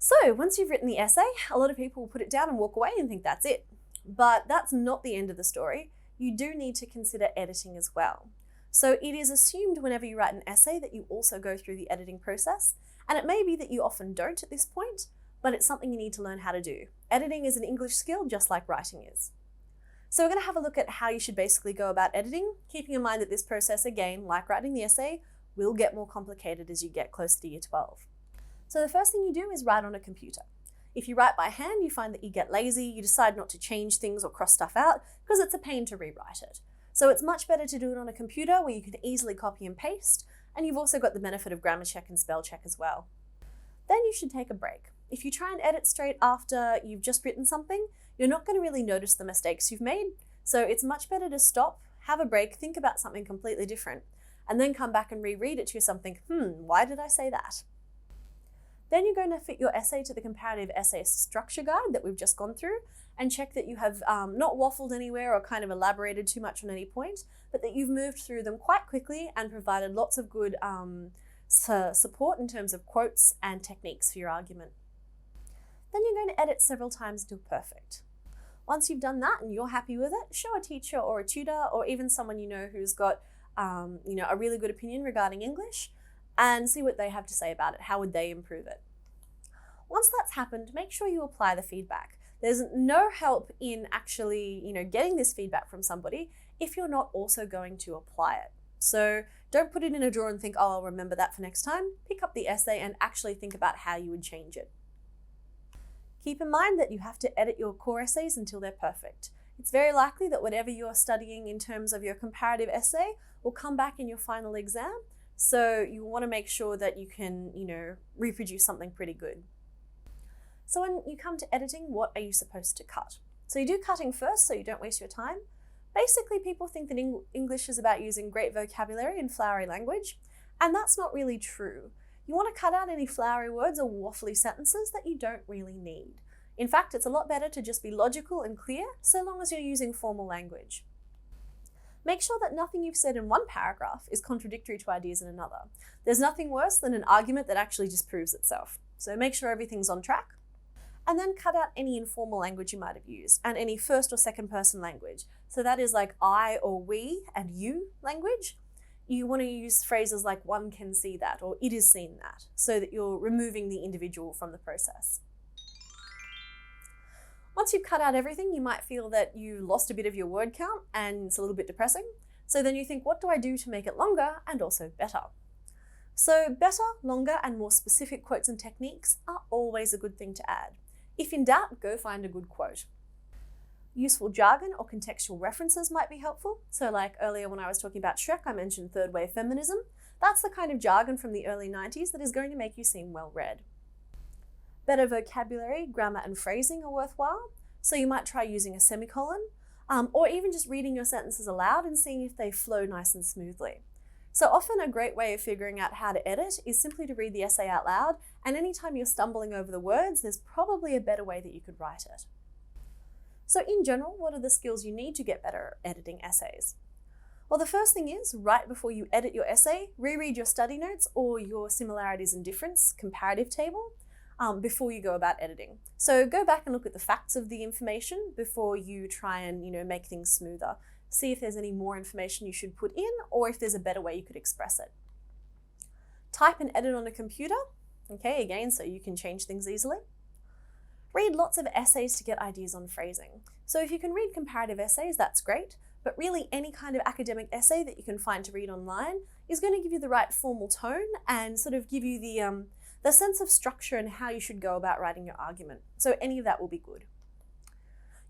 So once you've written the essay, a lot of people will put it down and walk away and think that's it. But that's not the end of the story. You do need to consider editing as well. So it is assumed whenever you write an essay that you also go through the editing process, and it may be that you often don't at this point, but it's something you need to learn how to do. Editing is an English skill just like writing is. So we're going to have a look at how you should basically go about editing, keeping in mind that this process, again, like writing the essay, will get more complicated as you get closer to year 12. So the first thing you do is write on a computer. If you write by hand, you find that you get lazy, you decide not to change things or cross stuff out because it's a pain to rewrite it. So it's much better to do it on a computer where you can easily copy and paste, and you've also got the benefit of grammar check and spell check as well. Then you should take a break. If you try and edit straight after you've just written something, you're not going to really notice the mistakes you've made. So it's much better to stop, have a break, think about something completely different, and then come back and reread it to yourself and think, why did I say that? Then you're going to fit your essay to the Comparative Essay structure guide that we've just gone through and check that you have not waffled anywhere or kind of elaborated too much on any point, but that you've moved through them quite quickly and provided lots of good support in terms of quotes and techniques for your argument. Then you're going to edit several times until perfect. Once you've done that and you're happy with it, show a teacher or a tutor or even someone you know who's got a really good opinion regarding English, and see what they have to say about it. How would they improve it? Once that's happened, make sure you apply the feedback. There's no help in actually, getting this feedback from somebody if you're not also going to apply it. So don't put it in a drawer and think, I'll remember that for next time. Pick up the essay and actually think about how you would change it. Keep in mind that you have to edit your core essays until they're perfect. It's very likely that whatever you're studying in terms of your comparative essay will come back in your final exam. So you want to make sure that you can, reproduce something pretty good. So when you come to editing, what are you supposed to cut? So you do cutting first so you don't waste your time. Basically, people think that English is about using great vocabulary and flowery language, and that's not really true. You want to cut out any flowery words or waffly sentences that you don't really need. In fact, it's a lot better to just be logical and clear so long as you're using formal language. Make sure that nothing you've said in one paragraph is contradictory to ideas in another. There's nothing worse than an argument that actually just proves itself. So make sure everything's on track. And then cut out any informal language you might have used and any first or second person language. So that is like I or we and you language. You want to use phrases like one can see that or it is seen that, so that you're removing the individual from the process. Once you've cut out everything, you might feel that you lost a bit of your word count and it's a little bit depressing. So then you think, what do I do to make it longer and also better? So better, longer, and more specific quotes and techniques are always a good thing to add. If in doubt, go find a good quote. Useful jargon or contextual references might be helpful. So like earlier when I was talking about Shrek, I mentioned third wave feminism. That's the kind of jargon from the early 90s that is going to make you seem well read. Better vocabulary, grammar, and phrasing are worthwhile. So you might try using a semicolon, or even just reading your sentences aloud and seeing if they flow nice and smoothly. So often a great way of figuring out how to edit is simply to read the essay out loud, and anytime you're stumbling over the words, there's probably a better way that you could write it. So in general, what are the skills you need to get better at editing essays? Well, the first thing is, right before you edit your essay, reread your study notes or your similarities and difference comparative table before you go about editing. So go back and look at the facts of the information before you try and make things smoother. See if there's any more information you should put in or if there's a better way you could express it. Type and edit on a computer, okay, again, so you can change things easily. Read lots of essays to get ideas on phrasing. So if you can read comparative essays, that's great, but really any kind of academic essay that you can find to read online is going to give you the right formal tone and sort of give you the sense of structure and how you should go about writing your argument. So any of that will be good.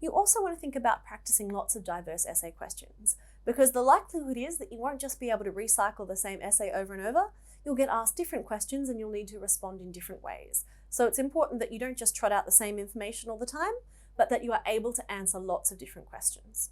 You also want to think about practicing lots of diverse essay questions, because the likelihood is that you won't just be able to recycle the same essay over and over. You'll get asked different questions and you'll need to respond in different ways. So it's important that you don't just trot out the same information all the time, but that you are able to answer lots of different questions.